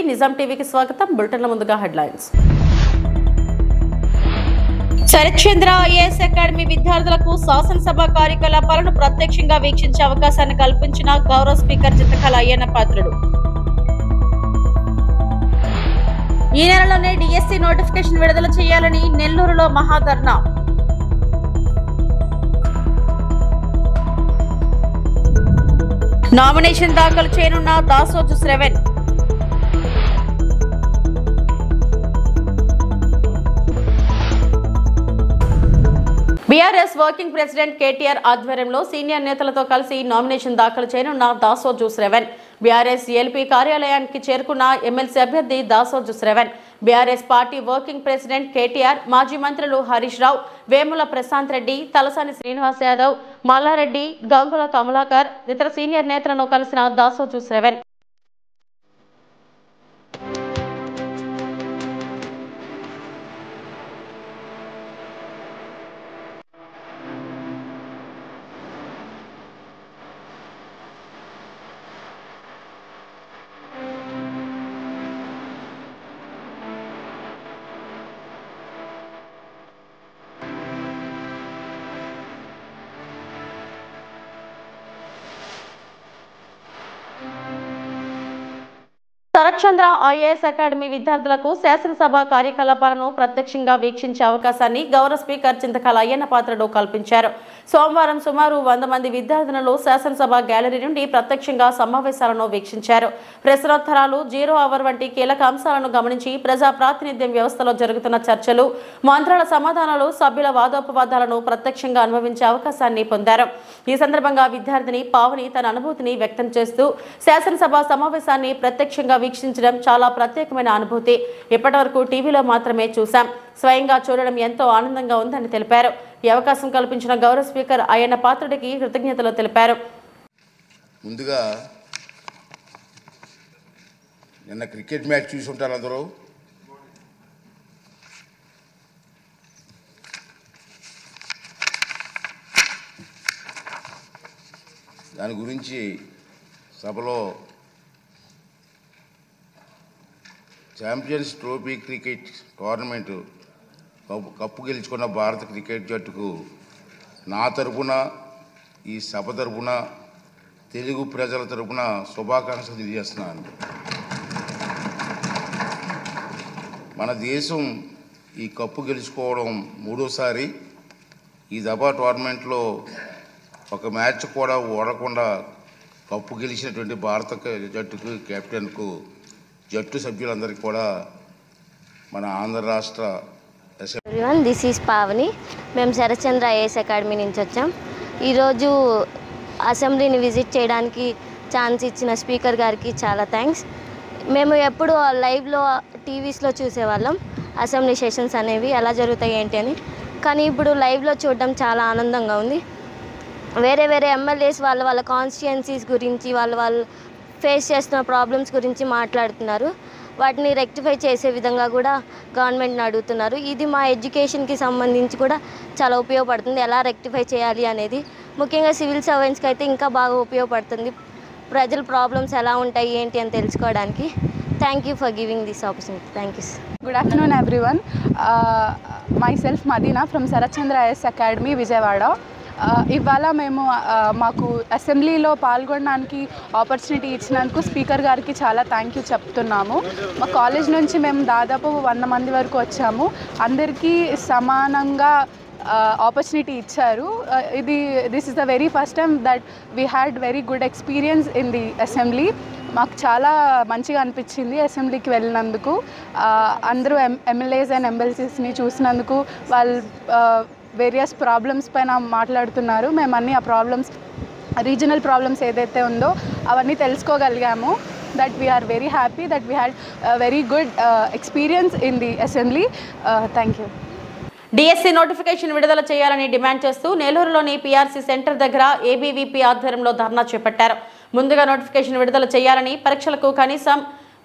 నిజాం టీవీకి స్వాగతం. బులెటిన్ల ముందుగా హెడ్లైన్స్. శరత్చంద్ర ఐఏఎస్ అకాడమీ విద్యార్థులకు శాసనసభ కార్యకలాపాలను ప్రత్యక్షంగా వీక్షించే అవకాశాన్ని కల్పించిన గౌరవ స్పీకర్ చింతకాయల అయ్యన్న పాత్రుడు. ఈ నెలలోనే డిఎస్సి నోటిఫికేషన్ విడుదల చేయాలని నెల్లూరులో మహాధర్నా. నామినేషన్ దాఖలు చేయనున్న Dasoju Sravan. BRS working president KTR ఆధ్వర్యంలో సీనియర్ నేతలతో కలిసి నామినేషన్ దాఖలు చేయనున్న దాసోజు శ్రవణ్. బీఆర్ఎస్ ఎల్పీ కార్యాలయానికి చేరుకున్న ఎమ్మెల్సీ అభ్యర్థి Dasoju Sravan. BRS party working president KTR, మాజీ మంత్రులు హరీష్ రావు, వేముల ప్రశాంత్ రెడ్డి, తలసాని శ్రీనివాస్ యాదవ్, మల్లారెడ్డి, గంగుల కమలాకర్, ఇతర సీనియర్ నేతలను కలిసిన దాసోజు శ్రవణ్. శరత్చంద్ర ఐఏఎస్ అకాడమీ విద్యార్థులకు శాసనసభ కార్యకలాపాలను ప్రత్యక్షంగా వీక్షించే అవకాశాన్ని గౌరవ స్పీకర్ చింతకాయల అయ్యన్న పాత్రుడు కల్పించారు. సోమవారం సుమారు 100 మంది విద్యార్థులను శాసనసభ గ్యాలరీ నుండి ప్రత్యక్షంగా సమావేశాలను వీక్షించారు. ప్రశ్నోత్తరాలు, 0 అవర్ వంటి కీలక అంశాలను గమనించి ప్రజా ప్రాతినిధ్యం వ్యవస్థలో జరుగుతున్న చర్చలు, మంత్రుల సమాధానాలు, సభ్యుల వాదోపవాదాలను ప్రత్యక్షంగా అనుభవించే అవకాశాన్ని పొందారు. ఈ సందర్భంగా విద్యార్థిని పావని తన అనుభూతిని వ్యక్తం చేస్తూ శాసనసభ సమావేశాన్ని ప్రత్యక్షంగా వీక్షించడం చాలా ప్రత్యేకమైన అనుభూతి. ఇప్పటివరకు టీవీలో మాత్రమే చూశాం. స్వయంగా చూడడం ఎంతో ఆనందంగా ఉందని తెలిపారు. ఈ అవకాశం కల్పించిన గౌరవ స్పీకర్ అయ్యన్న పాత్రుడికి కృతజ్ఞతలు తెలిపారు. ముందుగా నిన్న క్రికెట్ మ్యాచ్ చూసి ఉంటారు అందరూ. దాని గురించి సభలో champions trophy cricket tournament cup గెలుచుకున్న భారత క్రికెట్ జట్టుకు నా తరపున, ఈ సభ తరపున, తెలుగు ప్రజల తరపున శుభాకాంక్షలు తెలియజేస్తున్నాను. మన దేశం ఈ కప్పు గెలుచుకోవడం 3వసారి. ఈ దఫా టోర్నమెంట్లో ఒక మ్యాచ్ కూడా ఓడకుండా కప్పు గెలిచినటువంటి భారత జట్టుకు, కెప్టెన్కు, జట్టు సభ్యులందరికీ కూడా మన ఆంధ్ర రాష్ట్ర దిస్ ఈజ్ పావని. మేము శరత్చంద్ర ఐఏఎస్ అకాడమీ నుంచి వచ్చాం. ఈరోజు అసెంబ్లీని విజిట్ చేయడానికి ఛాన్స్ ఇచ్చిన స్పీకర్ గారికి చాలా థ్యాంక్స్. మేము ఎప్పుడు లైవ్లో టీవీస్లో చూసేవాళ్ళం అసెంబ్లీ సెషన్స్ అనేవి ఎలా జరుగుతాయి ఏంటి అని. కానీ ఇప్పుడు లైవ్లో చూడడం చాలా ఆనందంగా ఉంది. వేరే వేరే ఎమ్మెల్యేస్ వాళ్ళ కాన్స్టిట్యుయెన్సీస్ గురించి, వాళ్ళు ఫేస్ చేస్తున్న ప్రాబ్లమ్స్ గురించి మాట్లాడుతున్నారు. వాటిని రెక్టిఫై చేసే విధంగా కూడా గవర్నమెంట్ని అడుగుతున్నారు. ఇది మా ఎడ్యుకేషన్కి సంబంధించి కూడా చాలా ఉపయోగపడుతుంది. ఎలా రెక్టిఫై చేయాలి అనేది ముఖ్యంగా సివిల్ సర్వెంట్స్కి అయితే ఇంకా బాగా ఉపయోగపడుతుంది. ప్రజల ప్రాబ్లమ్స్ ఎలా ఉంటాయి ఏంటి అని తెలుసుకోవడానికి. Thank you for giving this opportunity. Thank you. Good afternoon everyone. myself Madina from Sarachandra IAS Academy, Vijayawada. ఇవాళ మేము మాకు అసెంబ్లీలో పాల్గొనడానికి ఆపర్చునిటీ ఇచ్చినందుకు స్పీకర్ గారికి చాలా థ్యాంక్ యూ చెప్తున్నాము. మా కాలేజ్ నుంచి మేము దాదాపు 100 మంది వరకు వచ్చాము. అందరికీ సమానంగా ఆపర్చునిటీ ఇచ్చారు. This is the very first time that we had very good experience in the assembly. మాకు చాలా మంచిగా అనిపించింది అసెంబ్లీకి వెళ్ళినందుకు. అందరూ ఎమ్మెల్యేస్ అండ్ ఎమ్మెల్సీస్ని చూసినందుకు వాళ్ళు వేరియస్ ప్రాబ్లమ్స్ పైన మాట్లాడుతున్నారు. మేము అన్ని ఆ ప్రాబ్లమ్స్, రీజనల్ ప్రాబ్లమ్స్ ఏదైతే ఉందో అవన్నీ తెలుసుకోగలిగాము. That we are very happy that we had very good experience in the assembly. Thank you. DSC notification విడుదల చేయాలని డిమాండ్ చేస్తూ నెల్లూరులోని పీఆర్సీ సెంటర్ దగ్గర ఏబీవీపీ ఆధ్వర్యంలో ధర్నా చేపట్టారు. ముందుగా నోటిఫికేషన్ విడుదల చేయాలని, పరీక్షలకు కనీసం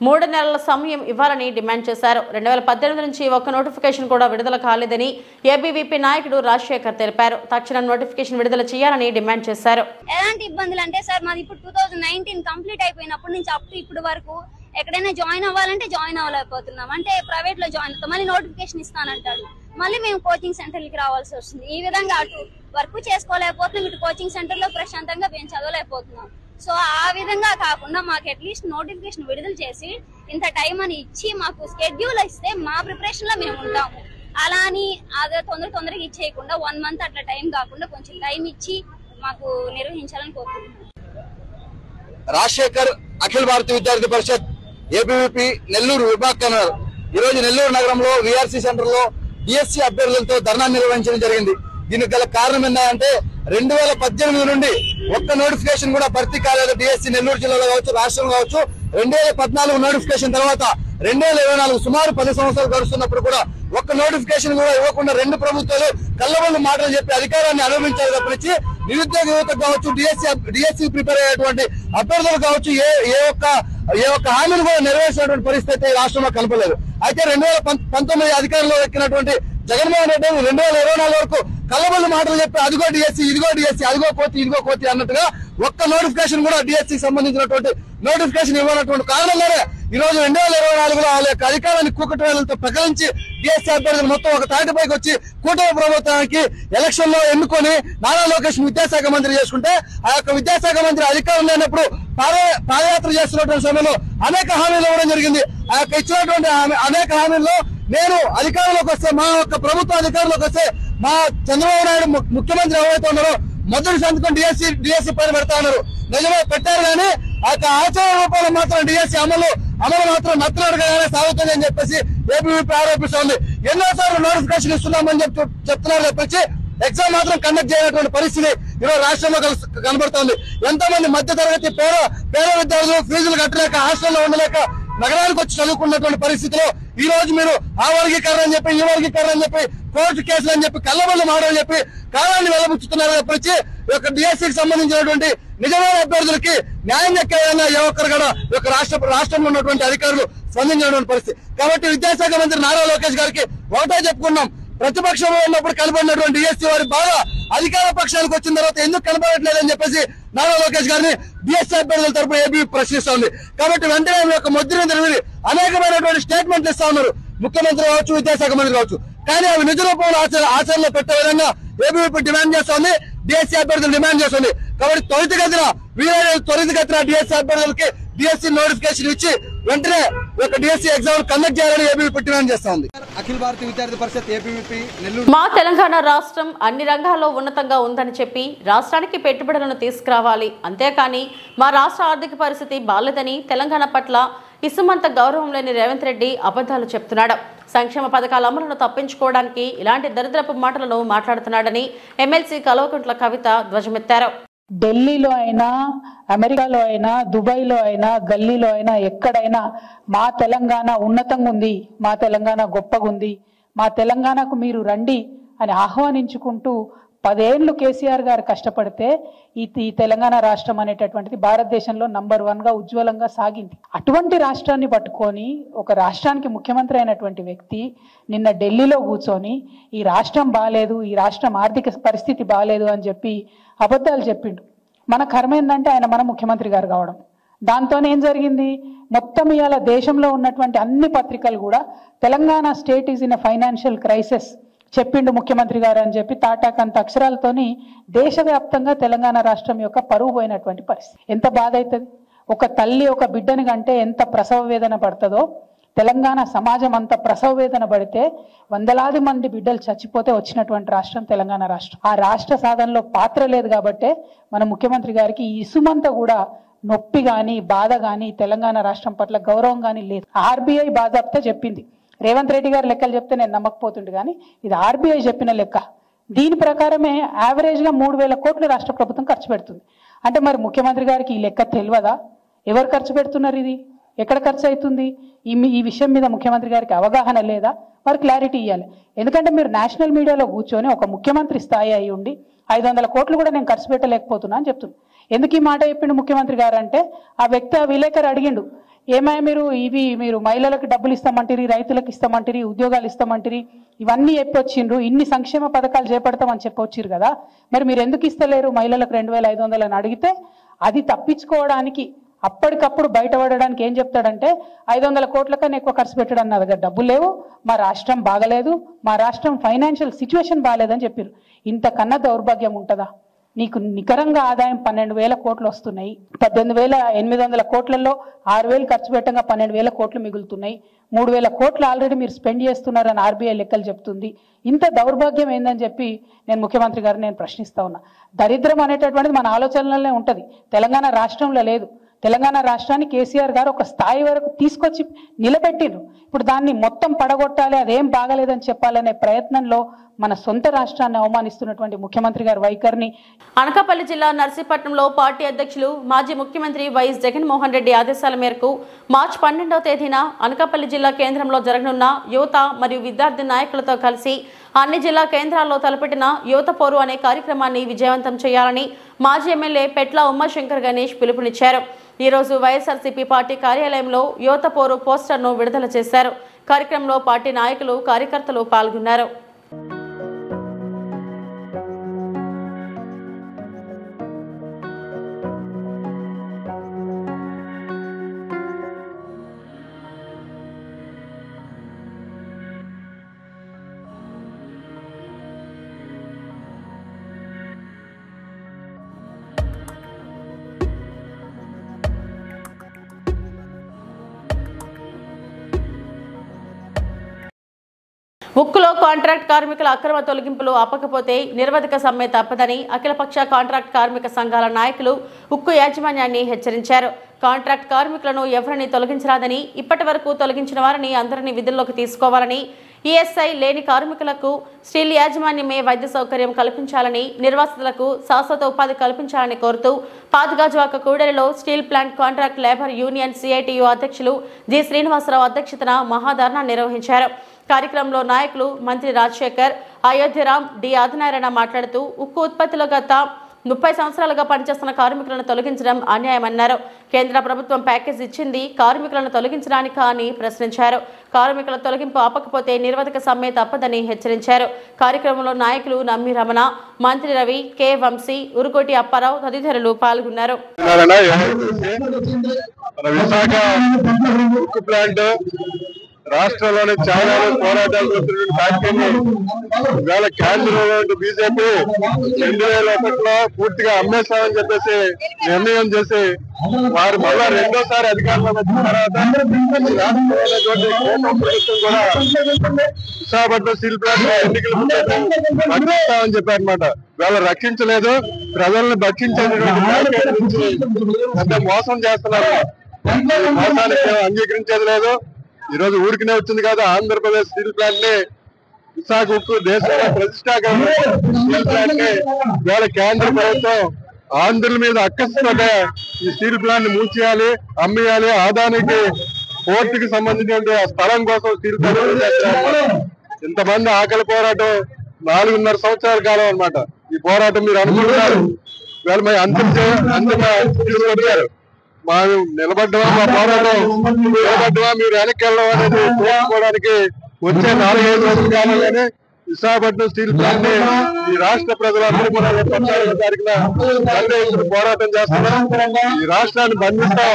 3 నెలల సమయం ఇవ్వాలని డిమాండ్ చేశారు. 2018 నుంచి ఒక్క నోటిఫికేషన్ కూడా విడుదల కాలేదని ఏబీవీపీ నాయకుడు రాజశేఖర్ తెలిపారు. తక్షణం నోటిఫికేషన్ విడుదల చేయాలని డిమాండ్ చేశారు. ఎలాంటి ఇబ్బందులు అంటే సార్, మాది ఇప్పుడు 2019 కంప్లీట్ అయిపోయినప్పటి నుంచి అప్ టు ఇప్పుడు వరకు ఎక్కడైనా జాయిన్ అవ్వాలంటే జాయిన్ అవ్వలేకపోతున్నాం. అంటే ప్రైవేట్ లో జాయిన్ అవుతాం, మళ్ళీ నోటిఫికేషన్ ఇస్తానంటాడు, మళ్ళీ మేము కోచింగ్ సెంటర్కి రావాల్సి వస్తుంది. ఈ విధంగా అటు వర్క్ చేసుకోలేకపోతున్నాం, ఇటు కోచింగ్ సెంటర్ లో ప్రశాంతంగా మేము చదవలేకపోతున్నాం. సో ఆ విధంగా కాకుండా మాకు అట్లీస్ట్ నోటిఫికేషన్ విడుదల చేసి ఇంత టైం అని ఇచ్చి మాకు స్కెడ్యూల్ ఇస్తే మా ప్రిపరేషన్ లో మేము ఉంటాము. అలా అని అదే తొందరగా ఇచ్చేయకుండా 1 month అట్లా టైం కాకుండా కొంచెం టైం ఇచ్చి మాకు నిర్వహించాలని కోరుకుంటున్నాం. రాజశేఖర్ అఖిల భారతీయ విద్యార్థి పరిషత్ ఏబీవీపీ నెల్లూరు విభాగ కన్వీనర్ ఈ రోజు నెల్లూరు నగరంలో విఆర్సీ సెంటర్ లో డిఎస్సీ అభ్యర్థులతో ధర్నా నిర్వహించడం జరిగింది. దీనికి గల కారణం ఏంటంటే 2018 నుండి ఒక్క నోటిఫికేషన్ కూడా భర్తీ కాలేదు. డిఎస్సీ నెల్లూరు జిల్లాలో కావచ్చు, రాష్ట్రంలో కావచ్చు. 2014 నోటిఫికేషన్ తర్వాత 2024 సుమారు 10 సంవత్సరాలు గడుస్తున్నప్పుడు కూడా ఒక్క నోటిఫికేషన్ కూడా ఇవ్వకుండా 2 ప్రభుత్వాలు కళ్ళబొల్లి మాటలు చెప్పి అధికారాన్ని అనుభవించారు తప్పించి నిరుద్యోగ యువతకు కావచ్చు, డిఎస్సీ ప్రిపేర్ అయ్యేటువంటి అభ్యర్థులు కావచ్చు ఏ ఒక్క హామీని కూడా నెరవేర్చినటువంటి పరిస్థితి రాష్ట్రంలో కనపలేదు. అయితే 2019 అధికారంలో ఎక్కినటువంటి జగన్మోహన్ రెడ్డి 2024 వరకు కళ్ళబొల్లి మాటలు చెప్పి అదిగో డిఎస్సీ, ఇదిగో డిఎస్సీ, అదిగో కోతి, ఇదిగో కోతి అన్నట్టుగా ఒక్క నోటిఫికేషన్ కూడా డిఎస్సీకి సంబంధించినటువంటి నోటిఫికేషన్ ఇవ్వనటువంటి కారణంగానే ఈ రోజు 2024లో వాళ్ళ యొక్క అధికారాన్ని కూకట్వేలతో ప్రకటించి డిఎస్సీ అభ్యర్థులు మొత్తం ఒక తాటిపైకి వచ్చి కూటమి ప్రభుత్వానికి ఎలక్షన్ లో ఎన్నుకొని నారా లోకేష్ విద్యాశాఖ మంత్రి చేసుకుంటే ఆ యొక్క విద్యాశాఖ మంత్రి అధికారం లేనప్పుడు పాదయాత్ర చేస్తున్నటువంటి సమయంలో అనేక హామీలు ఇవ్వడం జరిగింది. ఆ యొక్క ఇచ్చినటువంటి అనేక హామీల్లో నేను అధికారంలోకి వస్తే, మా యొక్క ప్రభుత్వ అధికారంలోకి వస్తే మా చంద్రబాబు నాయుడు ముఖ్యమంత్రి ఎవరైతే ఉన్నారో మొదటి సంతకం డిఎస్సీ పైన పెడతా ఉన్నారు. నిజమే పెట్టారు, కానీ ఆ యొక్క ఆచార రూపాయలు మాత్రం డిఎస్సీ అమలు మాత్రం నత్తనడగానే సాగుతుంది అని చెప్పేసి ఏబీవీపీ ఆరోపిస్తోంది. ఎన్నోసార్లు నోటిఫికేషన్ ఇస్తున్నామని చెప్తున్నారు తప్పించి ఎగ్జామ్ మాత్రం కండక్ట్ చేయనటువంటి పరిస్థితి ఈరోజు రాష్ట్రంలో కనబడుతోంది. ఎంతో మంది మధ్య తరగతి పేద విద్యార్థులు ఫీజులు కట్టలేక హాస్టల్లో ఉండలేక నగరానికి వచ్చి చదువుకున్నటువంటి పరిస్థితిలో ఈ రోజు మీరు ఆ వర్గీకరణ అని చెప్పి, ఈ వర్గీకరణ అని చెప్పి, కోర్టు కేసులు అని చెప్పి, కళ్ళబొల్లి మాటలు చెప్పి కాలాన్ని వెలబుచ్చుతున్నారు తప్పించి ఈ యొక్క డిఎస్సీకి సంబంధించినటువంటి నిజమైన అభ్యర్థులకి న్యాయం దక్కే విధంగా ఏ ఒక్కరు కూడా ఈ యొక్క రాష్ట్రంలో ఉన్నటువంటి అధికారులు స్పందించినటువంటి పరిస్థితి. కాబట్టి విద్యాశాఖ మంత్రి నారా లోకేష్ గారికి ఒకటే చెప్పుకున్నాం, ప్రతిపక్షంలో ఉన్నప్పుడు కనబడినటువంటి డిఎస్సీ వారి బాగా అధికార పక్షానికి వచ్చిన తర్వాత ఎందుకు కనబడట్లేదని చెప్పేసి నారా లోకేష్ గారిని డిఎస్సీ అభ్యర్థుల తరపున ఏబీ ప్రశ్నిస్తోంది. కాబట్టి వెంటనే యొక్క ముద్రను తెలివి అనేకమైనటువంటి స్టేట్మెంట్లు ఇస్తా ఉన్నారు, ముఖ్యమంత్రి కావచ్చు, విద్యాశాఖ మంత్రి కావచ్చు. కానీ అవి నిజ రూపంలో ఆచరణలో పెట్టే విధంగా ఏబీవీపీ డిమాండ్ చేస్తోంది, డిఎస్సీ అభ్యర్థులు డిమాండ్ చేస్తుంది. కాబట్టి త్వరితగతిన డిఎస్సీ అభ్యర్థులకి డిఎస్సీ నోటిఫికేషన్ ఇచ్చి వెంటనే ఒక డిఎస్సీ ఎగ్జామ్ కండక్ట్ చేయాలని ఏబీవీపీ డిమాండ్ చేస్తోంది. అఖిల భారతీయ విద్యార్థి పరిషత్ ఏబీవీపీ నెల్లూరు. మా తెలంగాణ రాష్ట్రం అన్ని రంగాల్లో ఉన్నతంగా ఉందని చెప్పి రాష్ట్రానికి పెట్టుబడులను తీసుకురావాలి, అంతేకాని మా రాష్ట్ర ఆర్థిక పరిస్థితి బాలేదని తెలంగాణ పట్ల ఇసుమంత గౌరవం లేని రేవంత్ రెడ్డి అబద్ధాలు చెప్తున్నాడు. సంక్షేమ పథకాల అమలును తప్పించుకోవడానికి ఇలాంటి దరిద్రపు మాటలను మాట్లాడుతున్నాడని ఎమ్మెల్సీ కల్వకుంట్ల కవిత ధ్వజమెత్తారు. ఢిల్లీలో అయినా, అమెరికాలో అయినా, దుబాయ్లో అయినా, గల్లీలో అయినా, ఎక్కడైనా మా తెలంగాణ ఉన్నతంగా ఉంది, మా తెలంగాణ గొప్పగా ఉంది, మా తెలంగాణకు మీరు రండి అని ఆహ్వానించుకుంటూ 10 ఏళ్ళు కేసీఆర్ గారు కష్టపడితే ఈ తెలంగాణ రాష్ట్రం అనేటటువంటిది భారతదేశంలో నంబర్ 1గా ఉజ్వలంగా సాగింది. అటువంటి రాష్ట్రాన్ని పట్టుకొని ఒక రాష్ట్రానికి ముఖ్యమంత్రి అయినటువంటి వ్యక్తి నిన్న ఢిల్లీలో కూర్చొని ఈ రాష్ట్రం బాలేదు, ఈ రాష్ట్రం ఆర్థిక పరిస్థితి బాలేదు అని చెప్పి అబద్ధాలు చెప్పిండు. మన కర్మ ఏంటంటే ఆయన మన ముఖ్యమంత్రి గారు కావడం. దాంతోనే ఏం జరిగింది, మొత్తం ఇవాళ దేశంలో ఉన్నటువంటి అన్ని పత్రికలు కూడా Telangana state is in a financial crisis చెప్పిండు ముఖ్యమంత్రి గారు అని చెప్పి తాటాకంత అక్షరాలతోని దేశవ్యాప్తంగా తెలంగాణ రాష్ట్రం యొక్క పరువు పోయినటువంటి పరిస్థితి. ఎంత బాధ అవుతుంది, ఒక తల్లి ఒక బిడ్డని కంటే ఎంత ప్రసవ వేదన పడుతుందో తెలంగాణ సమాజం అంత ప్రసవ వేదన పడితే వందలాది మంది బిడ్డలు చచ్చిపోతే వచ్చినటువంటి రాష్ట్రం తెలంగాణ రాష్ట్రం. ఆ రాష్ట్ర సాధనలో పాత్ర లేదు కాబట్టే మన ముఖ్యమంత్రి గారికి ఇసుమంతా కూడా నొప్పి కానీ బాధ కానీ తెలంగాణ రాష్ట్రం పట్ల గౌరవం కానీ లేదు. ఆర్బీఐ బాజాప్తా చెప్పింది, రేవంత్ రెడ్డి గారు లెక్కలు చెప్తే నేను నమ్మకపోతుండే, కానీ ఇది ఆర్బీఐ చెప్పిన లెక్క. దీని ప్రకారమే యావరేజ్గా 3,000 కోట్లు రాష్ట్ర ప్రభుత్వం ఖర్చు పెడుతుంది. అంటే మరి ముఖ్యమంత్రి గారికి ఈ లెక్క తెలియదా? ఎవరు ఖర్చు పెడుతున్నారు, ఇది ఎక్కడ ఖర్చు అవుతుంది, ఈ విషయం మీద ముఖ్యమంత్రి గారికి అవగాహన లేదా? మరి క్లారిటీ ఇవ్వాలి. ఎందుకంటే మీరు నేషనల్ మీడియాలో కూర్చొని ఒక ముఖ్యమంత్రి స్థాయి అయి ఉండి 500 కోట్లు కూడా నేను ఖర్చు పెట్టలేకపోతున్నా అని చెప్తున్నాను. ఎందుకు ఈ మాట చెప్పిండు ముఖ్యమంత్రి గారు అంటే, ఆ వ్యక్తి ఆ విలేకరు అడిగిండు, ఏమై మీరు మహిళలకు డబ్బులు ఇస్తామంటారు, రైతులకు ఇస్తామంటారు, ఉద్యోగాలు ఇస్తామంటారు, ఇవన్నీ చెప్పొచ్చిండ్రు, ఇన్ని సంక్షేమ పథకాలు చేపడతామని చెప్పొచ్చిరు కదా, మరి మీరు ఎందుకు ఇస్తలేరు మహిళలకు 2,500 అని అడిగితే అది తప్పించుకోవడానికి అప్పటికప్పుడు బయటపడడానికి ఏం చెప్తాడంటే 500 కోట్ల కన్నా ఎక్కువ ఖర్చు పెట్టడం నా దగ్గర డబ్బులు లేవు, మా రాష్ట్రం బాగలేదు, మా రాష్ట్రం ఫైనాన్షియల్ సిచ్యువేషన్ బాగాలేదని చెప్పారు. ఇంతకన్నా దౌర్భాగ్యం ఉంటుందా? నీకు నికరంగా ఆదాయం 12,000 కోట్లు వస్తున్నాయి. 18,800 కోట్లలో 6,000 ఖర్చు పెట్టంగా 12,000 కోట్లు మిగులుతున్నాయి. 3,000 కోట్లు ఆల్రెడీ మీరు స్పెండ్ చేస్తున్నారని ఆర్బీఐ లెక్కలు చెప్తుంది. ఇంత దౌర్భాగ్యం ఏందని చెప్పి నేను ముఖ్యమంత్రి గారిని నేను ప్రశ్నిస్తా ఉన్నా. దరిద్రం అనేటటువంటిది మన ఆలోచనలనే ఉంటుంది, తెలంగాణ రాష్ట్రంలో లేదు. తెలంగాణ రాష్ట్రాన్ని కేసీఆర్ గారు ఒక స్థాయి వరకు తీసుకొచ్చి నిలబెట్టిండ్రు. ఇప్పుడు దాన్ని మొత్తం పడగొట్టాలి, అదేం బాగలేదని చెప్పాలనే ప్రయత్నంలో మన సొంత రాష్ట్రాన్ని అవమానిస్తున్నటువంటి ముఖ్యమంత్రి గారి వైఖరిని. అనకాపల్లి జిల్లా నర్సీపట్నంలో పార్టీ అధ్యక్షులు మాజీ ముఖ్యమంత్రి వైఎస్ జగన్మోహన్ రెడ్డి ఆదేశాల మేరకు మార్చి 12వ తేదీన అనకాపల్లి జిల్లా కేంద్రంలో జరగనున్న యువత మరియు విద్యార్థి నాయకులతో కలిసి అన్ని జిల్లా కేంద్రాల్లో తలపెట్టిన యువత పోరు అనే కార్యక్రమాన్ని విజయవంతం చేయాలని మాజీ ఎమ్మెల్యే పెట్ల ఉమాశంకర్ గణేష్ పిలుపునిచ్చారు. ఈ రోజు వైఎస్ఆర్సీపీ పార్టీ కార్యాలయంలో యువత పోరు పోస్టర్ను విడుదల చేశారు. కార్యక్రమంలో పార్టీ నాయకులు, కార్యకర్తలు పాల్గొన్నారు. ఉక్కులో కాంట్రాక్ట్ కార్మికుల అక్రమ తొలగింపులు ఆపకపోతే నిరవధిక సమ్మె తప్పదని అఖిలపక్ష కాంట్రాక్ట్ కార్మిక సంఘాల నాయకులు ఉక్కు యాజమాన్యాన్ని హెచ్చరించారు. కాంట్రాక్ట్ కార్మికులను ఎవరిని తొలగించరాదని, ఇప్పటి వరకు తొలగించిన వారిని అందరినీ విధుల్లోకి తీసుకోవాలని, ఈఎస్ఐ లేని కార్మికులకు స్టీల్ యాజమాన్యమే వైద్య సౌకర్యం కల్పించాలని, నిర్వాసితులకు శాశ్వత ఉపాధి కల్పించాలని కోరుతూ పాతగాజువాక కూడలిలో steel plant contract labour union CITU అధ్యక్షులు జి శ్రీనివాసరావు అధ్యక్షతన మహాధర్నా నిర్వహించారు. కార్యక్రమంలో నాయకులు మంత్రి రాజశేఖర్, అయోధ్యరామ్, డి ఆదినారాయణ మాట్లాడుతూ ఉక్కు ఉత్పత్తిలో గత 30 సంవత్సరాలుగా పనిచేస్తున్న కార్మికులను తొలగించడం అన్యాయమన్నారు. కేంద్ర ప్రభుత్వం ప్యాకేజ్ ఇచ్చింది కార్మికులను తొలగించడానికి అని ప్రశ్నించారు. కార్మికుల తొలగింపు ఆపకపోతే నిరవధిక సమ్మె తప్పదని హెచ్చరించారు. కార్యక్రమంలో నాయకులు నమ్మి రమణ, మంత్రి రవి, కె వంశీ, ఉరుకోటి అప్పారావు తదితరులు పాల్గొన్నారు. రాష్ట్రంలోని చాలా పోరాటాలు చేస్తున్న ఫ్యాక్టరీని ఇవాళ కేంద్రంలో బీజేపీ 2001లో పూర్తిగా అమ్మేస్తామని చెప్పేసి నిర్ణయం చేసి వారు మళ్ళా రెండోసారి అధికారంలోకి వచ్చిన తర్వాత రాష్ట్రంలో ప్రభుత్వం కూడా విశాఖపట్నం స్టీల్ ప్లాంట్ ఎన్నికలు రక్షిస్తామని చెప్పారనమాట. ఇవాళ రక్షించలేదు, ప్రజలను భక్షించేటువంటి పెద్ద మోసం చేస్తున్నారు. మోసానికి అంగీకరించేది లేదు. ఈ రోజు ఊరికినే వచ్చింది కాదు, ఆంధ్రప్రదేశ్ స్టీల్ ప్లాంట్ ని విశాఖ ఉక్కు దేశంలో ప్రతిష్టాకరణ స్టీల్ ప్లాంట్ ని ఇవాళ కేంద్ర ప్రభుత్వం ఆంధ్రుల మీద అక్కసుతోటే ఈ స్టీల్ ప్లాంట్ ని మూసేయాలి, అమ్మేయాలి. ఆదానికి పోర్టుకి సంబంధించిన స్థలం కోసం స్టీల్ ప్లాంట్ చేస్తున్నారు. ఇంతమంది ఆకలి పోరాటం 4.5 సంవత్సరాల కాలం అన్నమాట. ఈ పోరాటం మీరు అనుకుంటున్నారు ఇవాళ మరి అంతిమ తీసుకొచ్చారు. మా నిలబడ్డమా, మా పోరాటం నిలబడ్డమా, మీరు వెనక్కి వెళ్ళడం అనేది తెలుసుకోవడానికి వచ్చే 4-5 రోజుల కాలంలోనే విశాఖపట్నం స్టీల్ ప్లాంట్ ని ఈ రాష్ట్ర ప్రజలందరూ కూడా 14వ తారీఖున పోరాటం చేస్తున్నాం. ఈ రాష్ట్రాన్ని బంధిస్తాం.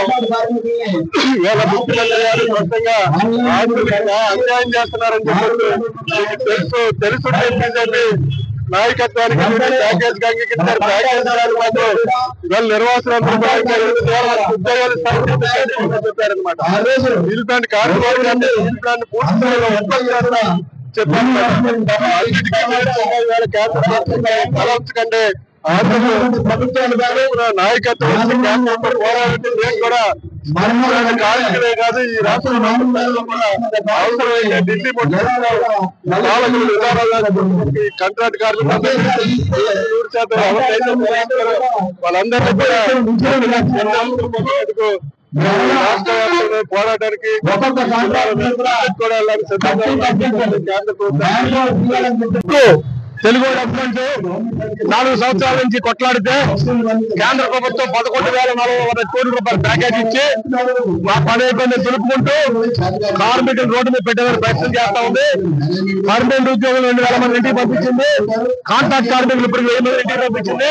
ఇవాళ ముఖ్యమంత్రి గారు స్పష్టంగా అన్యాయం చేస్తున్నారని చెప్పి తెలుసు బీజేపీ నాయకత్వానికి ప్యాకేజ్ అంగీకరించారు. ప్యాకేజ్ మాత్రం ఇవాళ నిర్వాసన ఉద్యోగాలు చెప్పారనమాట. స్టీల్ ప్లాంట్ కార్మికులు స్టీల్ ప్లాంట్ పూర్తి స్థాయిలో ఉత్పత్తి చెప్పారు. కంటే నాయకత్వం పోరాటం కూడా కార్మికులే కాదు, ఈ రాష్ట్ర అవసరమైన ఢిల్లీ పాలకులు విధానాలు కాంట్రాక్ట్ కార్మికులు వాళ్ళందరినీ కూడా రాష్ట్ర వ్యాప్తంగా పోరాటానికి కూడా సిద్ధంగా కేంద్ర ప్రభుత్వం తెలుగు డెవలప్మెంట్ 4 సంవత్సరాల నుంచి కొట్లాడితే కేంద్ర ప్రభుత్వం 11,400 కోట్ల రూపాయల ప్యాకేజ్ ఇచ్చి మా పని ఇబ్బంది తెలుపుకుంటూ కార్మికులు రోడ్డు మీద పెట్టేందుకు ప్రయత్నం చేస్తా ఉంది. పర్మనెంట్ ఉద్యోగులు 2,000 మంది ఇంటికి పంపించింది. కాంట్రాక్ట్ కార్మికులు ఇప్పుడు 1000 మంది ఇంటికి పంపించింది.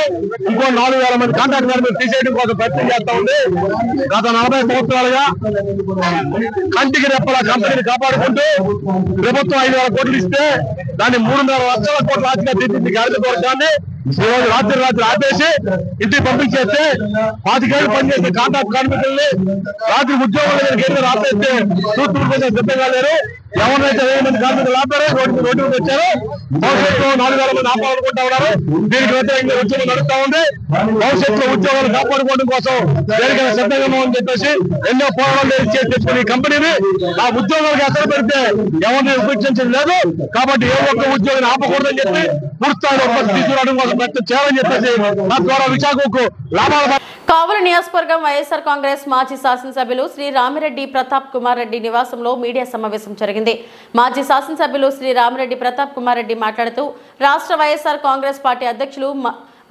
ఇంకో 4,000 మంది కాంట్రాక్ట్ కార్మికులు తీసేయడం కోసం ప్రయత్నం చేస్తా ఉంది. గత 40 సంవత్సరాలుగా కంటికి రెప్పల కంపెనీని కాపాడుకుంటూ ప్రభుత్వం 5,000 కోట్లు ఇస్తే దాన్ని 3,500 లక్షల కోట్ల ఆర్థిక తీర్చింది కార్యవర్గాన్ని. ఈ రోజు రాత్రి ఆపేసి ఇంటికి పంపించేస్తే 25 ఏళ్ళు పనిచేసే కాంట్రాక్ట్ కార్మికుల్ని రాత్రి ఉద్యోగులు ఆపేస్తే చూస్తూ సిద్ధంగా లేరు. ఎవరినైతే 1000 మంది కార్మికులు ఆపారో రోడ్డు మీద వచ్చారు. భవిష్యత్తులో 4,000 మంది ఆపాలనుకుంటా ఉన్నారు. దీనికి వ్యతిరేకంగా ఉద్యమం నడుస్తా ఉంది. భవిష్యత్తులో ఉద్యోగాలు కాపాడుకోవడం కోసం దేనికైనా సిద్ధంగా అని చెప్పేసి ఎన్నో పోరాటాలు తెచ్చుకుని ఈ కంపెనీని ఆ ఉద్యోగాలకు ఎక్కడ పెడితే ఎవరిని ఉపేక్షించడం లేదు. కాబట్టి ఏ ఒక్క ఉద్యోగాన్ని ఆపకూడదని చెప్పి పూర్తిస్థాయిలో తీసుకురావడం కోసం ప్రయత్నం చేయాలని చెప్పేసి తద్వారా విశాఖకు లాభాలు. కావలి నియోజకవర్గం వైఎస్ఆర్ కాంగ్రెస్ మాజీ శాసనసభ్యులు శ్రీ రామిరెడ్డి ప్రతాప్ కుమార్ రెడ్డి నివాసంలో మీడియా సమావేశం జరిగింది. మాజీ శాసనసభ్యులు శ్రీ రామిరెడ్డి ప్రతాప్ కుమార్ రెడ్డి మాట్లాడుతూ రాష్ట్ర వైఎస్ఆర్ కాంగ్రెస్ పార్టీ అధ్యక్షులు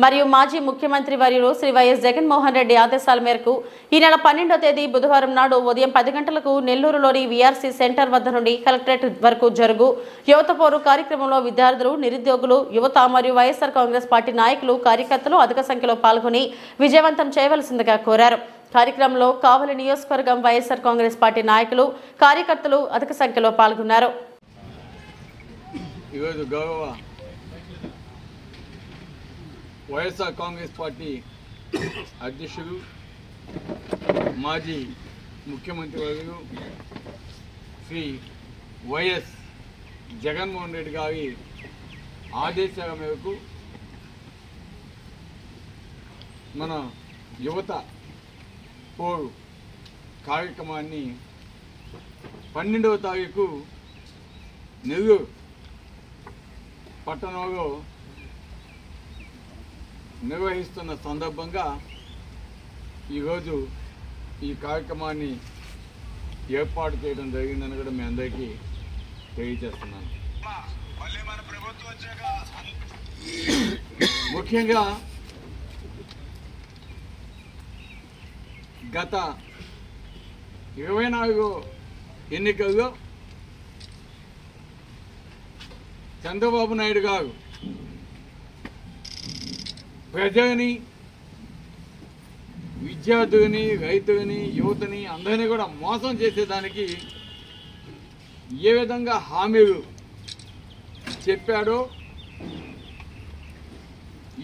మరియు మాజీ ముఖ్యమంత్రి వర్యులు శ్రీ వైఎస్ జగన్మోహన్ రెడ్డి ఆదేశాల మేరకు ఈ నెల 12వ తేదీ బుధవారం నాడు ఉదయం 10 గంటలకు నెల్లూరులోని వీఆర్సీ సెంటర్ వద్ద నుండి కలెక్టరేట్ వరకు జరుగు యువత పోరు కార్యక్రమంలో విద్యార్థులు, నిరుద్యోగులు, యువత మరియు వైఎస్ఆర్ కాంగ్రెస్ పార్టీ నాయకులు, కార్యకర్తలు అధిక సంఖ్యలో పాల్గొని విజయవంతం చేయవలసిందిగా కోరారు. కార్యక్రమంలో కావలి నియోజకవర్గం వైఎస్ఆర్ కాంగ్రెస్ పార్టీ నాయకులు, కార్యకర్తలు అధిక సంఖ్యలో పాల్గొన్నారు. వైఎస్ఆర్ కాంగ్రెస్ పార్టీ అధ్యక్షులు, మాజీ ముఖ్యమంత్రి వర్యులు శ్రీ వైఎస్ జగన్మోహన్ రెడ్డి గారి ఆదేశాల మేరకు మన యువత పోరు కార్యక్రమాన్ని 12వ తారీఖు నెల్లూరు పట్టణంలో నిర్వహిస్తున్న సందర్భంగా ఈరోజు ఈ కార్యక్రమాన్ని ఏర్పాటు చేయడం జరిగిందని కూడా మీ అందరికీ తెలియజేస్తున్నాను. ముఖ్యంగా గత 24 ఎన్నికల్లో చంద్రబాబు నాయుడు గారు ప్రజలని, విద్యార్థులని, రైతులని, యువతని అందరినీ కూడా మోసం చేసేదానికి ఏ విధంగా హామీలు చెప్పాడో,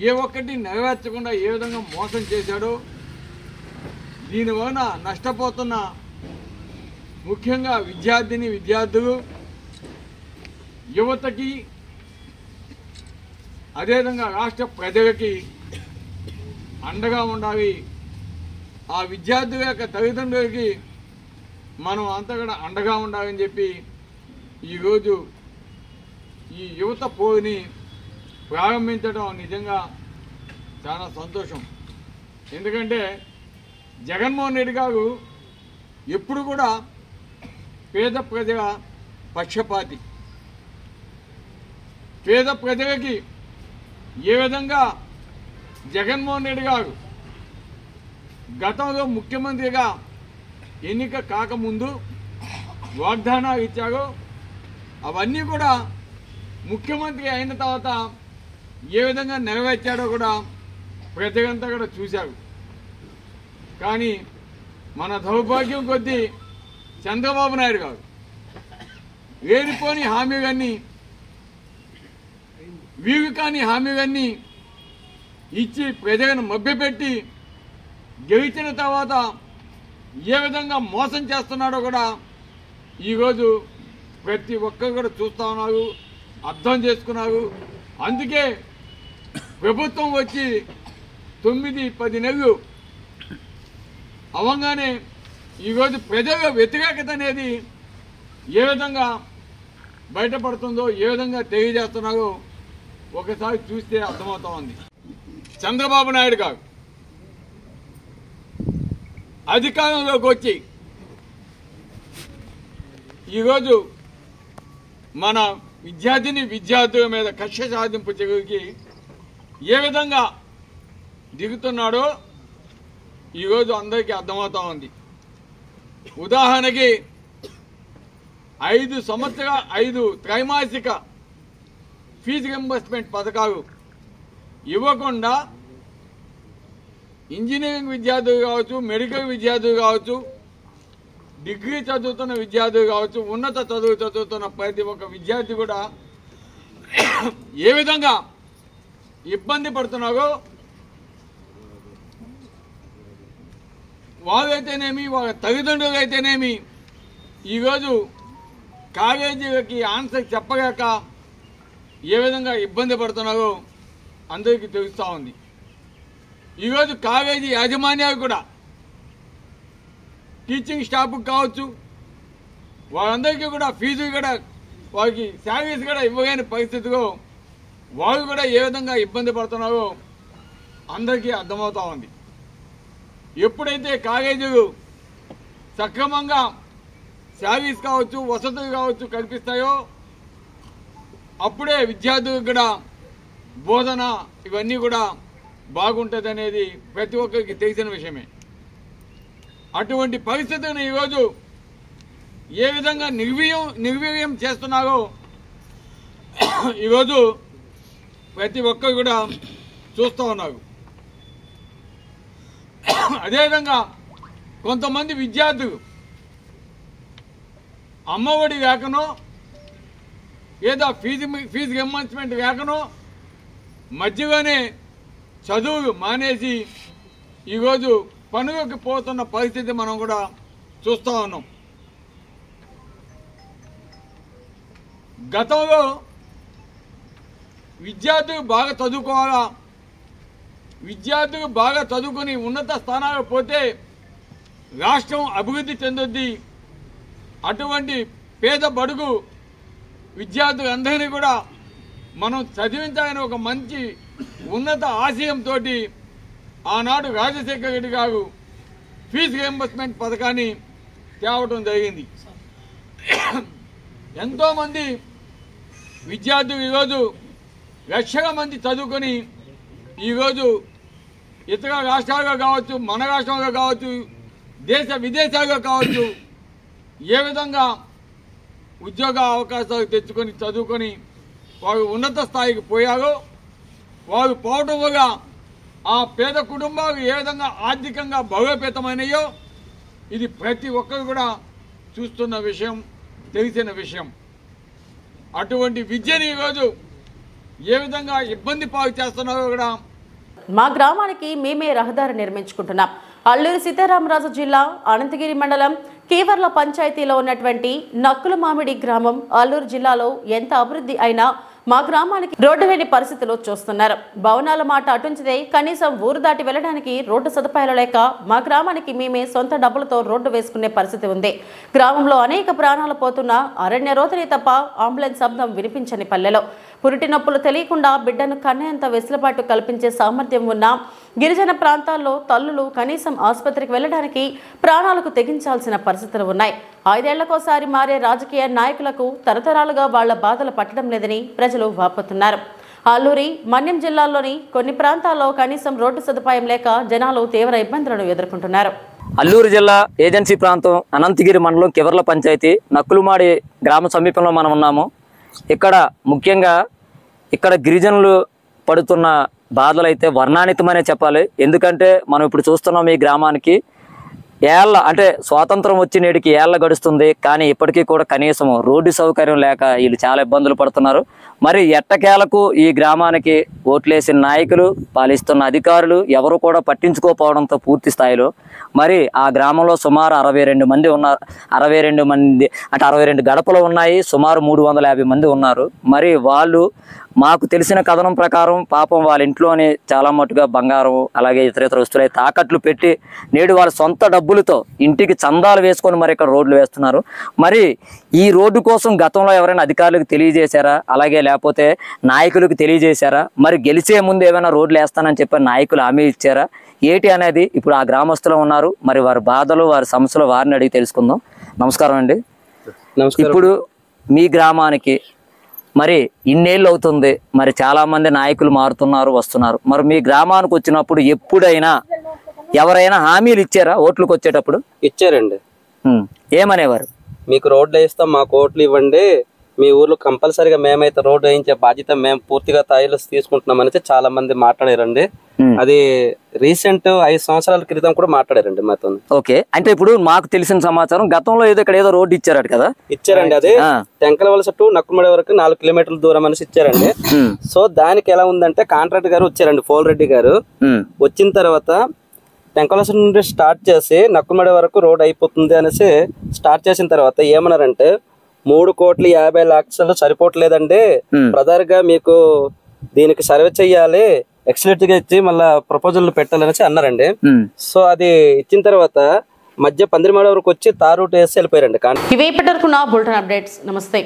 ఏ ఒక్కటి నెరవేర్చకుండా ఏ విధంగా మోసం చేశాడో, దీనివలన నష్టపోతున్న ముఖ్యంగా విద్యార్థులు, యువతకి, అదేవిధంగా రాష్ట్ర ప్రజలకి అండగా ఉండాలి. ఆ విద్యార్థుల యొక్క తల్లిదండ్రులకి మనం అంతా కూడా అండగా ఉండాలని చెప్పి ఈరోజు ఈ యువత పోరుని ప్రారంభించడం నిజంగా చాలా సంతోషం. ఎందుకంటే జగన్మోహన్ రెడ్డి గారు ఎప్పుడు కూడా పేద ప్రజల పక్షపాతి. పేద ప్రజలకి ఏ విధంగా జగన్మోహన్ రెడ్డి గారు గతంలో ముఖ్యమంత్రిగా ఎన్నిక కాకముందు వాగ్దానాలు ఇచ్చారో అవన్నీ కూడా ముఖ్యమంత్రి అయిన తర్వాత ఏ విధంగా నెరవేర్చాడో కూడా ప్రజలంతా కూడా చూశారు. కానీ మన దౌర్భాగ్యం కొద్దీ చంద్రబాబు నాయుడు గారు లేనిపోని హామీలన్నీ, వీలు కాని హామీలన్నీ ఇచ్చి ప్రజలను మభ్యపెట్టి గెలిచిన తర్వాత ఏ విధంగా మోసం చేస్తున్నాడో కూడా ఈరోజు ప్రతి ఒక్కరు కూడా చూస్తూ ఉన్నారు, అర్థం చేసుకున్నారు. అందుకే ప్రభుత్వం వచ్చి 9-10 నెలలు అవంగానే ఈరోజు ప్రజల వ్యతిరేకత అనేది ఏ విధంగా బయటపడుతుందో, ఏ విధంగా తెలియజేస్తున్నారో ఒకసారి చూస్తే అర్థమవుతా ఉంది. చంద్రబాబు నాయుడు గారు అధికారంలోకి వచ్చి ఈరోజు మన విద్యార్థుల మీద కక్ష సాధింపు చర్యకి ఏ విధంగా దిగుతున్నాడో ఈరోజు అందరికీ అర్థమవుతా ఉంది. ఉదాహరణకి 5 త్రైమాసిక ఫీజు రింబర్స్మెంట్ పథకాలు ఇవ్వకుండా ఇంజనీరింగ్ విద్యార్థులు కావచ్చు, మెడికల్ విద్యార్థులు కావచ్చు, డిగ్రీ చదువుతున్న విద్యార్థులు కావచ్చు, ఉన్నత చదువు చదువుతున్న ప్రతి ఒక్క విద్యార్థి కూడా ఏ విధంగా ఇబ్బంది పడుతున్నారో వాళ్ళైతేనేమి వాళ్ళ తల్లిదండ్రులు అయితేనేమి ఈరోజు కాలేజీలకి ఆన్సర్ చెప్పలేక ఏ విధంగా ఇబ్బంది పడుతున్నారో అందరికీ తెలుస్తూ ఉంది. ఈరోజు కాలేజీ యాజమాన్యాలు కూడా టీచింగ్ స్టాఫ్కి కావచ్చు, వాళ్ళందరికీ కూడా ఫీజు కూడా వాళ్ళకి శాలరీస్ కూడా ఇవ్వలేని పరిస్థితిలో వాళ్ళు కూడా ఏ విధంగా ఇబ్బంది పడుతున్నారో అందరికీ అర్థమవుతూ ఉంది. ఎప్పుడైతే కాలేజీలు సక్రమంగా శాలరీస్ కావచ్చు, వసతులు కావచ్చు కల్పిస్తాయో అప్పుడే విద్యార్థులకు కూడా బోధన ఇవన్నీ కూడా బాగుంటుంది అనేది ప్రతి ఒక్కరికి తెలిసిన విషయమే. అటువంటి పరిస్థితిని ఈరోజు ఏ విధంగా నిర్వీర్యం చేస్తున్నారో ఈరోజు ప్రతి ఒక్కరు కూడా చూస్తూ ఉన్నారు. అదేవిధంగా కొంతమంది విద్యార్థులు అమ్మఒడి లేకనో లేదా ఫీజు రింబర్స్మెంట్ లేకనో మధ్యలోనే చదువులు మానేసి ఈరోజు పనులకు పోతున్న పరిస్థితి మనం కూడా చూస్తూ ఉన్నాం. గతంలో విద్యార్థులు బాగా చదువుకోవాలా, విద్యార్థులు బాగా చదువుకొని ఉన్నత స్థానాలకు పోతే రాష్ట్రం అభివృద్ధి చెందుద్ది, అటువంటి పేద బడుగు విద్యార్థులందరినీ కూడా మనం చదివించాలని ఒక మంచి ఉన్నత ఆశయంతో ఆనాడు రాజశేఖర రెడ్డి గారు ఫీజు రియంబర్స్మెంట్ పథకాన్ని తేవడం జరిగింది. ఎంతోమంది విద్యార్థులు ఈరోజు లక్షల మంది చదువుకొని ఈరోజు ఇతర రాష్ట్రాలుగా కావచ్చు, మన రాష్ట్రంలో కావచ్చు, దేశ విదేశాలుగా కావచ్చు ఏ విధంగా ఉద్యోగ అవకాశాలు తెచ్చుకొని చదువుకొని వారు ఉన్నత స్థాయికి పోయారో, వారు పోవటం వల్ల ఆ పేద కుటుంబాలు ఏ విధంగా ఆర్థికంగా బలోపేతమైనయో ఇది ప్రతి ఒక్కరు కూడా చూస్తున్న విషయం, తెలిసిన విషయం. అటువంటి విద్యని ఈరోజు ఏ విధంగా ఇబ్బంది పాలు చేస్తున్నారో కూడా. మా గ్రామానికి మేమే రహదారి నిర్మించుకుంటున్నాం. అల్లూరి సీతారామరాజు జిల్లా అనంతగిరి మండలం కీవర్ల పంచాయతీలో ఉన్నటువంటి నక్కుల మామిడి గ్రామం అల్లూరు జిల్లాలో ఎంత అభివృద్ధి అయినా మా గ్రామానికి రోడ్డు లేని పరిస్థితులు చూస్తున్నారు. భవనాల మాట అటుంచితే కనీసం ఊరు దాటి వెళ్ళడానికి రోడ్డు సదుపాయాలు లేక మా గ్రామానికి మేమే సొంత డబ్బులతో రోడ్డు వేసుకునే పరిస్థితి ఉంది. గ్రామంలో అనేక ప్రాణాలు పోతున్న అరణ్య రోదనే తప్ప అంబులెన్స్ శబ్దం వినిపించని పల్లెలో పురిటి నొప్పులు తెలియకుండా బిడ్డను కన్నేంత వెసులుబాటు కల్పించే సామర్థ్యం ఉన్న గిరిజన ప్రాంతాల్లో తల్లులు కనీసం ఆసుపత్రికి వెళ్ళడానికి ప్రాణాలకు తెగించాల్సిన పరిస్థితులు ఉన్నాయి. 5 ఏళ్లకోసారి మారే రాజకీయ నాయకులకు తరతరాలుగా వాళ్ల బాధలు పట్టడం లేదని ప్రజలు వాపోతున్నారు. అల్లూరి మన్యం జిల్లాల్లోని కొన్ని ప్రాంతాల్లో కనీసం రోడ్డు సదుపాయం లేక జనాలు తీవ్ర ఇబ్బందులను ఎదుర్కొంటున్నారు. అల్లూరు జిల్లా ఏజెన్సీ ప్రాంతం అనంతగిరి మండలం కివర్ల పంచాయతీ నక్కులమాడి గ్రామ సమీపంలో మనం ఉన్నాము. ఇక్కడ ముఖ్యంగా ఇక్కడ గిరిజనులు పడుతున్న బాధలు అయితే వర్ణానితమనే చెప్పాలి. ఎందుకంటే మనం ఇప్పుడు చూస్తున్నాం ఈ గ్రామానికి ఏళ్ళ అంటే స్వాతంత్రం వచ్చి నేటికి ఏళ్ళ గడుస్తుంది, కానీ ఇప్పటికీ కూడా కనీసం రోడ్డు సౌకర్యం లేక వీళ్ళు చాలా ఇబ్బందులు పడుతున్నారు. మరి ఎట్టకేలకు ఈ గ్రామానికి ఓట్లేసిన నాయకులు, పాలిస్తున్న అధికారులు ఎవరు కూడా పట్టించుకోకపోవడంతో పూర్తి స్థాయిలో మరి ఆ గ్రామంలో సుమారు 62 మంది ఉన్నారు. 62 మంది అంటే 62 గడపలు ఉన్నాయి, సుమారు 350 మంది ఉన్నారు. మరి వాళ్ళు మాకు తెలిసిన కథనం ప్రకారం పాపం వాళ్ళ ఇంట్లోనే చాలా మటుగా బంగారం అలాగే ఇతర వస్తువులు తాకట్లు పెట్టి నేడు వాళ్ళ సొంత డబ్బులతో ఇంటికి చందాలు వేసుకొని మరి ఇక్కడ రోడ్లు వేస్తున్నారు. మరి ఈ రోడ్డు కోసం గతంలో ఎవరైనా అధికారులకు తెలియజేశారా, అలాగే లేకపోతే నాయకులకు తెలియజేశారా? మరి గెలిచే ముందు ఏమైనా రోడ్లు వేస్తానని చెప్పి నాయకులు హామీ ఇచ్చారా ఏటి అనేది ఇప్పుడు ఆ గ్రామస్తులు ఉన్నారు. మరి వారి బాధలు వారి సమస్యలు వారిని అడిగి తెలుసుకుందాం. నమస్కారం అండి. ఇప్పుడు మీ గ్రామానికి మరి ఇన్నేళ్ళు అవుతుంది, మరి చాలామంది నాయకులు మారుతున్నారు, వస్తున్నారు. మరి మీ గ్రామానికి వచ్చినప్పుడు ఎప్పుడైనా ఎవరైనా హామీలు ఇచ్చారా? ఓట్లకు వచ్చేటప్పుడు ఇచ్చారండి. ఏమనేవారు? మీకు రోడ్లు వేస్తాం, మాకు ఓట్లు ఇవ్వండి, మీ ఊర్లో కంపల్సరీగా మేమైతే రోడ్డు వేయించే బాధ్యత మేము పూర్తిగా తాయిలో తీసుకుంటున్నామని చాలా మంది మాట్లాడారండి. అది రీసెంట్ 5 సంవత్సరాల క్రితం కూడా మాట్లాడారండి మాతో. ఓకే, అంటే ఇప్పుడు మాకు తెలిసిన సమాచారం గతంలో ఏదో రోడ్డు ఇచ్చారట కదా? ఇచ్చారండి. అదే టెంకలవలస టు నక్కుమడి వరకు 4 కిలోమీటర్ల దూరం అనేసి ఇచ్చారండి. సో దానికి ఎలా ఉందంటే కాంట్రాక్ట్ గారు వచ్చారండి, పోలరెడ్డి గారు. వచ్చిన తర్వాత టెంకలవలస నుండి స్టార్ట్ చేసి నక్కుమడి వరకు రోడ్ అయిపోతుంది అనేసి స్టార్ట్ చేసిన తర్వాత ఏమన్నారంటే 3,50,00,000 సరిపోవట్లేదండి, బ్రదర్ గా మీకు దీనికి సర్వే చెయ్యాలి, ఎక్సలెంట్ గా ఇచ్చి మళ్ళా ప్రపోజల్ పెట్టాలనేసి అన్నారండి. సో అది ఇచ్చిన తర్వాత మధ్య పందిరిమాడ వరకు వచ్చి తార్ రూట్ వేసి వెళ్ళిపోయారండి. ఇవే ఇప్పటివరకు నా బులెటిన్ అప్డేట్స్. నమస్తే.